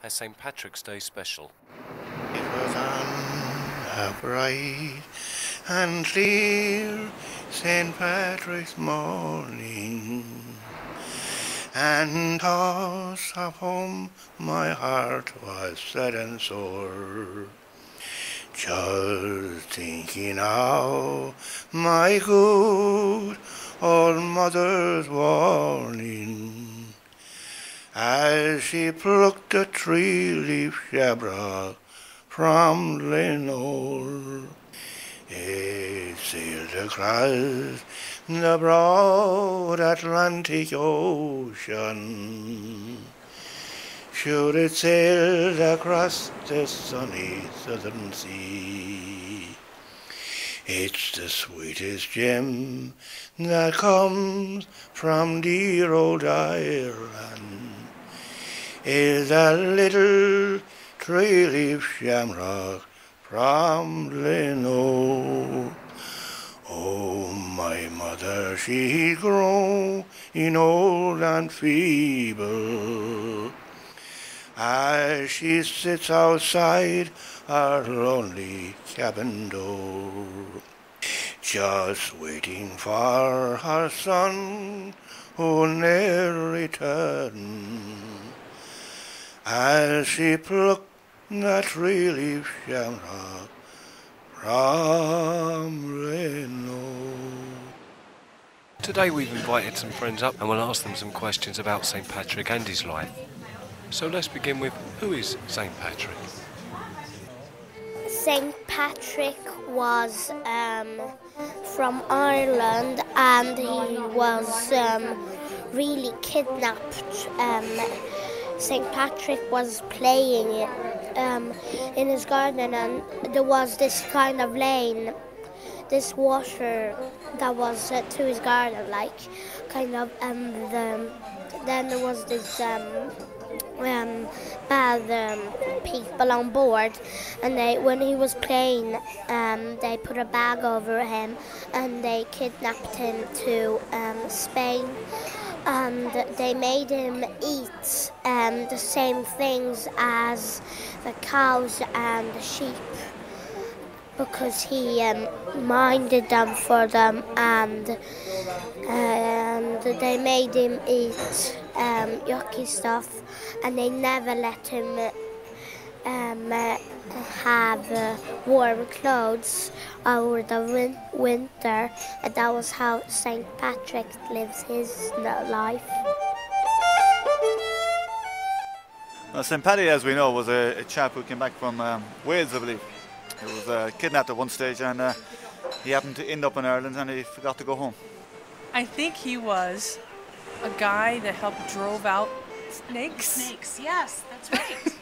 has St Patrick's Day special. It was on a bright and clear St Patrick's morning, and toss of home my heart was sad and sore, just thinking how my good old mother's warning, as she plucked a three-leaf shamrock from Glenore. It sailed across the broad Atlantic Ocean. Should it sail across the sunny southern sea? It's the sweetest gem that comes from dear old Ireland, is a little three-leaf shamrock from Glenore. Oh, my mother, she's growing old and feeble, as she sits outside our lonely cabin door, just waiting for her son who'll ne'er return, as she plucked that three-leaf shamrock from Glenore. Today we've invited some friends up and we'll ask them some questions about St Patrick and his life. So let's begin with, who is St Patrick? St Patrick was from Ireland, and he was really kidnapped. St Patrick was playing in his garden, and there was this kind of lane, this water that was to his garden, like kind of, then there was this bad people on board, and when he was playing, they put a bag over him and they kidnapped him to Spain, and they made him eat the same things as the cows and the sheep, because he minded them for them, and they made him eat yucky stuff, and they never let him have warm clothes over the winter, and that was how St. Patrick lives his life. Well, St. Paddy, as we know, was a chap who came back from Wales, I believe. He was kidnapped at one stage, and he happened to end up in Ireland, and he forgot to go home. I think he was a guy that helped drove out snakes. Snakes, yes, that's right.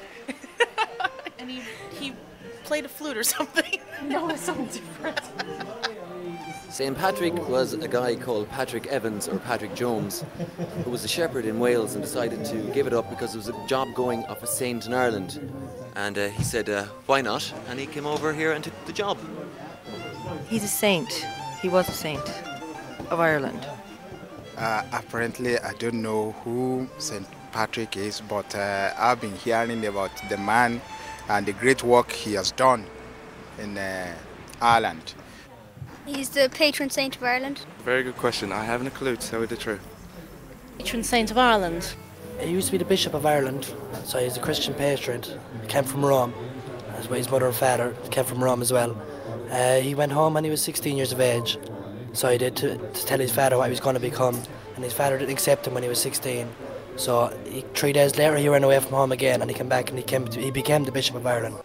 And he played a flute or something. No, it's something different. St. Patrick was a guy called Patrick Evans, or Patrick Jones, who was a shepherd in Wales and decided to give it up because there was a job going of a saint in Ireland. And he said, why not? And he came over here and took the job. He's a saint. He was a saint of Ireland. Apparently, I don't know who St. Patrick is, but I've been hearing about the man and the great work he has done in Ireland. He's the patron saint of Ireland. Very good question. I haven't a clue, to tell you the truth. Patron Saint of Ireland. He used to be the Bishop of Ireland, so he's a Christian patron. He came from Rome. That's why his mother and father came from Rome as well. He went home when he was 16 years of age, so he did to tell his father what he was going to become, and his father didn't accept him when he was 16. So 3 days later he ran away from home again, and he came back and he became the Bishop of Ireland.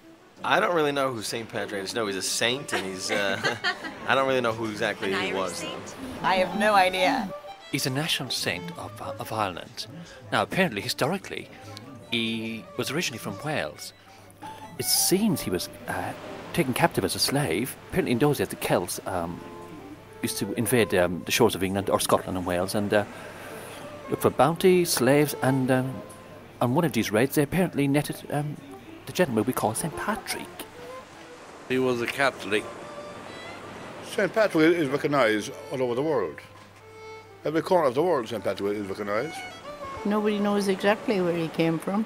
I don't really know who St. Patrick is. No, he's a saint, and he's... I don't really know who exactly he was. Saint? I have no idea. He's a national saint of Ireland. Now, apparently, historically, he was originally from Wales. It seems he was taken captive as a slave. Apparently, in those days, the Celts used to invade the shores of England or Scotland and Wales and look for bounty, slaves, and on one of these raids, they apparently netted the gentleman we call St. Patrick. He was a Catholic. St. Patrick is recognised all over the world. Every corner of the world, St. Patrick is recognised. Nobody knows exactly where he came from.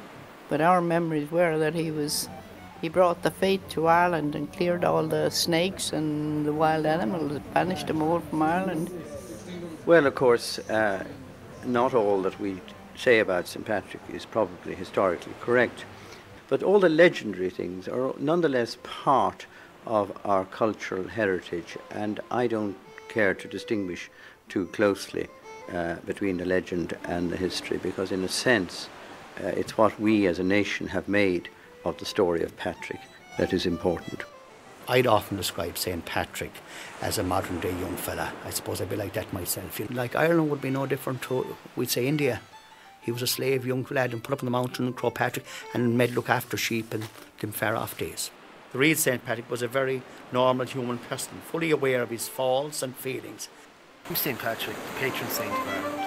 But our memories were that he brought the faith to Ireland and cleared all the snakes and the wild animals, banished them all from Ireland. Well, of course, not all that we say about St. Patrick is probably historically correct, but all the legendary things are nonetheless part of our cultural heritage, and I don't care to distinguish too closely between the legend and the history, because in a sense it's what we as a nation have made of the story of Patrick that is important. I'd often describe St. Patrick as a modern day young fella. I suppose I'd be like that myself. Like Ireland would be no different to, we'd say, India. He was a slave young lad and put up on the mountain in Crow Patrick and made look after sheep and them far off days. The real St. Patrick was a very normal human person, fully aware of his faults and feelings. I'm St. Patrick, the patron saint of Ireland.